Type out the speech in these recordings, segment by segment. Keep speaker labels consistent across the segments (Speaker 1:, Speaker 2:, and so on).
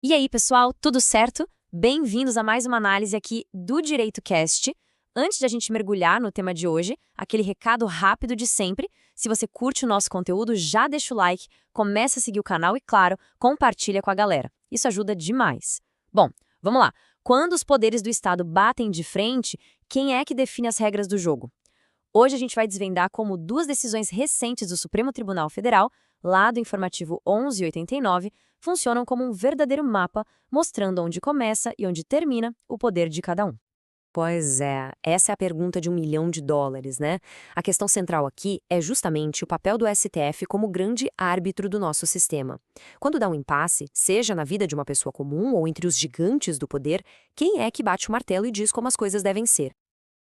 Speaker 1: E aí, pessoal, tudo certo? Bem-vindos a mais uma análise aqui do Direito Cast. Antes de a gente mergulhar no tema de hoje, aquele recado rápido de sempre. Se você curte o nosso conteúdo, já deixa o like, começa a seguir o canal e, claro, compartilha com a galera. Isso ajuda demais. Bom, vamos lá. Quando os poderes do Estado batem de frente, quem é que define as regras do jogo? Hoje a gente vai desvendar como duas decisões recentes do Supremo Tribunal Federal, lá do informativo 1189, funcionam como um verdadeiro mapa, mostrando onde começa e onde termina o poder de cada um. Pois é, essa é a pergunta de US$ 1 milhão, né? A questão central aqui é justamente o papel do STF como grande árbitro do nosso sistema. Quando dá um impasse, seja na vida de uma pessoa comum ou entre os gigantes do poder, quem é que bate o martelo e diz como as coisas devem ser?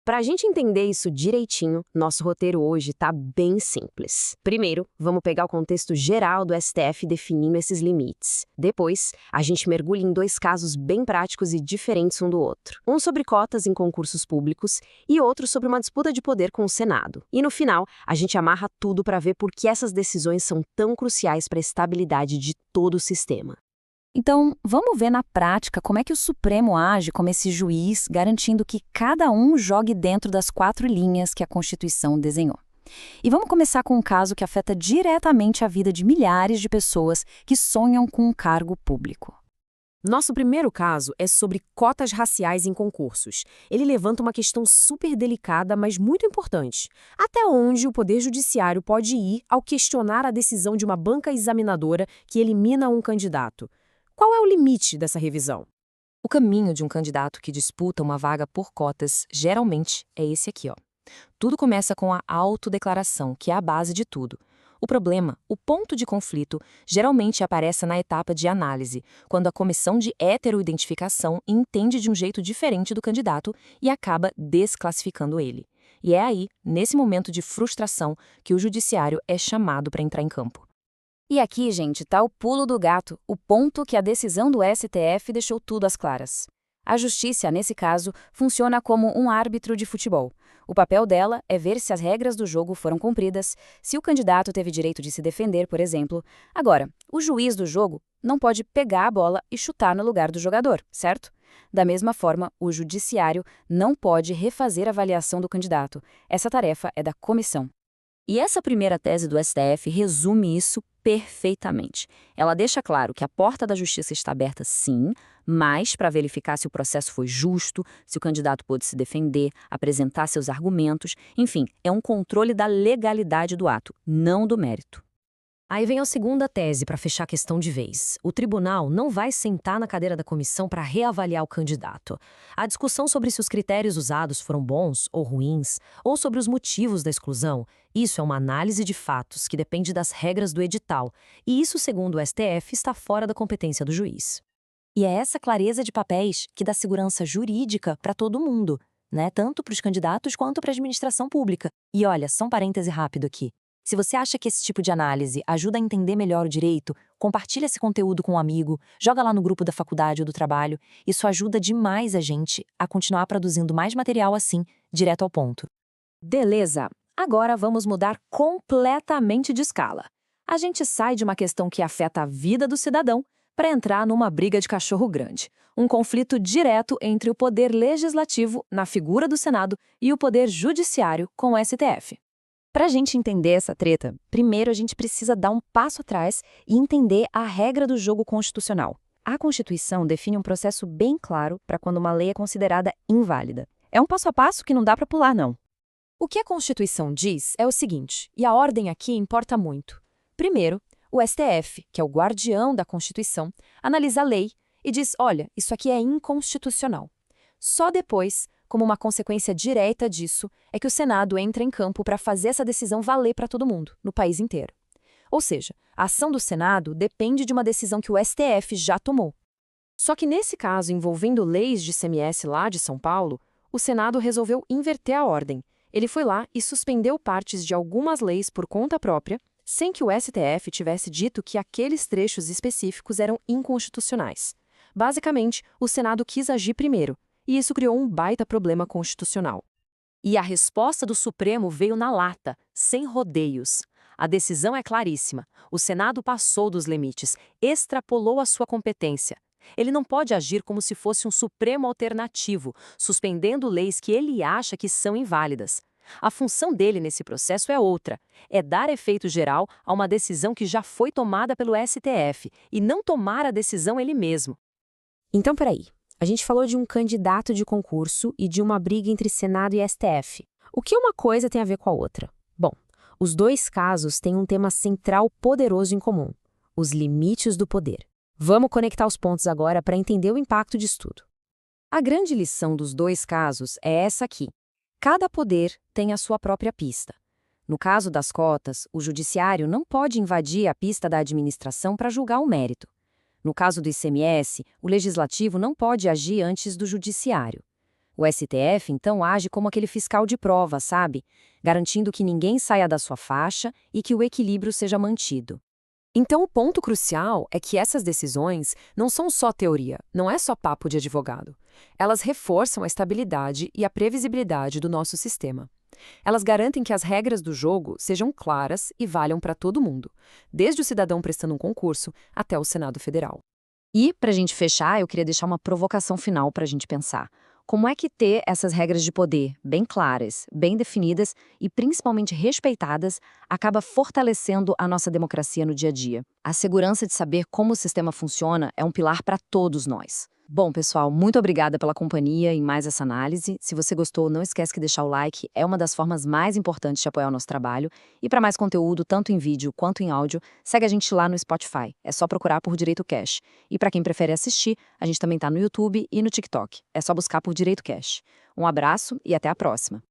Speaker 1: Para a gente entender isso direitinho, nosso roteiro hoje está bem simples. Primeiro, vamos pegar o contexto geral do STF definindo esses limites. Depois, a gente mergulha em dois casos bem práticos e diferentes um do outro. Um sobre cotas em concursos públicos e outro sobre uma disputa de poder com o Senado. E no final, a gente amarra tudo para ver por que essas decisões são tão cruciais para a estabilidade de todo o sistema.
Speaker 2: Então, vamos ver na prática como é que o Supremo age como esse juiz, garantindo que cada um jogue dentro das 4 linhas que a Constituição desenhou. E vamos começar com um caso que afeta diretamente a vida de milhares de pessoas que sonham com um cargo público.
Speaker 1: Nosso primeiro caso é sobre cotas raciais em concursos. Ele levanta uma questão super delicada, mas muito importante. Até onde o Poder Judiciário pode ir ao questionar a decisão de uma banca examinadora que elimina um candidato? Qual é o limite dessa revisão?
Speaker 2: O caminho de um candidato que disputa uma vaga por cotas, geralmente, é esse aqui, ó. Tudo começa com a autodeclaração, que é a base de tudo. O problema, o ponto de conflito, geralmente aparece na etapa de análise, quando a comissão de heteroidentificação entende de um jeito diferente do candidato e acaba desclassificando ele. E é aí, nesse momento de frustração, que o judiciário é chamado para entrar em campo. E aqui, gente, tá o pulo do gato, o ponto que a decisão do STF deixou tudo às claras. A justiça, nesse caso, funciona como um árbitro de futebol. O papel dela é ver se as regras do jogo foram cumpridas, se o candidato teve direito de se defender, por exemplo. Agora, o juiz do jogo não pode pegar a bola e chutar no lugar do jogador, certo? Da mesma forma, o judiciário não pode refazer a avaliação do candidato. Essa tarefa é da comissão. E essa primeira tese do STF resume isso perfeitamente. Ela deixa claro que a porta da justiça está aberta sim, mas para verificar se o processo foi justo, se o candidato pôde se defender, apresentar seus argumentos, enfim, é um controle da legalidade do ato, não do mérito. Aí vem a segunda tese para fechar a questão de vez. O tribunal não vai sentar na cadeira da comissão para reavaliar o candidato. A discussão sobre se os critérios usados foram bons ou ruins, ou sobre os motivos da exclusão, isso é uma análise de fatos que depende das regras do edital, e isso, segundo o STF, está fora da competência do juiz. E é essa clareza de papéis que dá segurança jurídica para todo mundo, né? Tanto para os candidatos quanto para a administração pública. E olha, só um parêntese rápido aqui. Se você acha que esse tipo de análise ajuda a entender melhor o direito, compartilha esse conteúdo com um amigo, joga lá no grupo da faculdade ou do trabalho. Isso ajuda demais a gente a continuar produzindo mais material assim, direto ao ponto. Beleza, agora vamos mudar completamente de escala. A gente sai de uma questão que afeta a vida do cidadão para entrar numa briga de cachorro grande. Um conflito direto entre o poder legislativo, na figura do Senado, e o poder judiciário com o STF. Para a gente entender essa treta, primeiro a gente precisa dar um passo atrás e entender a regra do jogo constitucional. A Constituição define um processo bem claro para quando uma lei é considerada inválida. É um passo a passo que não dá para pular, não. O que a Constituição diz é o seguinte, e a ordem aqui importa muito. Primeiro, o STF, que é o guardião da Constituição, analisa a lei e diz, olha, isso aqui é inconstitucional. Só depois, como uma consequência direta disso, é que o Senado entra em campo para fazer essa decisão valer para todo mundo, no país inteiro. Ou seja, a ação do Senado depende de uma decisão que o STF já tomou. Só que nesse caso envolvendo leis de ICMS lá de São Paulo, o Senado resolveu inverter a ordem. Ele foi lá e suspendeu partes de algumas leis por conta própria, sem que o STF tivesse dito que aqueles trechos específicos eram inconstitucionais. Basicamente, o Senado quis agir primeiro, e isso criou um baita problema constitucional. E a resposta do Supremo veio na lata, sem rodeios. A decisão é claríssima. O Senado passou dos limites, extrapolou a sua competência. Ele não pode agir como se fosse um supremo alternativo, suspendendo leis que ele acha que são inválidas. A função dele nesse processo é outra, é dar efeito geral a uma decisão que já foi tomada pelo STF e não tomar a decisão ele mesmo.
Speaker 1: Então, peraí. A gente falou de um candidato de concurso e de uma briga entre Senado e STF. O que uma coisa tem a ver com a outra? Bom, os dois casos têm um tema central poderoso em comum: os limites do poder. Vamos conectar os pontos agora para entender o impacto disso tudo.
Speaker 2: A grande lição dos dois casos é essa aqui. Cada poder tem a sua própria pista. No caso das cotas, o judiciário não pode invadir a pista da administração para julgar o mérito. No caso do ICMS, o legislativo não pode agir antes do judiciário. O STF, então, age como aquele fiscal de prova, sabe? Garantindo que ninguém saia da sua faixa e que o equilíbrio seja mantido. Então, o ponto crucial é que essas decisões não são só teoria, não é só papo de advogado. Elas reforçam a estabilidade e a previsibilidade do nosso sistema. Elas garantem que as regras do jogo sejam claras e valham para todo mundo, desde o cidadão prestando um concurso até o Senado Federal.
Speaker 1: E, para a gente fechar, eu queria deixar uma provocação final para a gente pensar. Como é que ter essas regras de poder bem claras, bem definidas e principalmente respeitadas acaba fortalecendo a nossa democracia no dia a dia? A segurança de saber como o sistema funciona é um pilar para todos nós. Bom, pessoal, muito obrigada pela companhia em mais essa análise. Se você gostou, não esquece de deixar o like, é uma das formas mais importantes de apoiar o nosso trabalho. E para mais conteúdo, tanto em vídeo quanto em áudio, segue a gente lá no Spotify. É só procurar por Direito Cash. E para quem prefere assistir, a gente também está no YouTube e no TikTok. É só buscar por Direito Cash. Um abraço e até a próxima.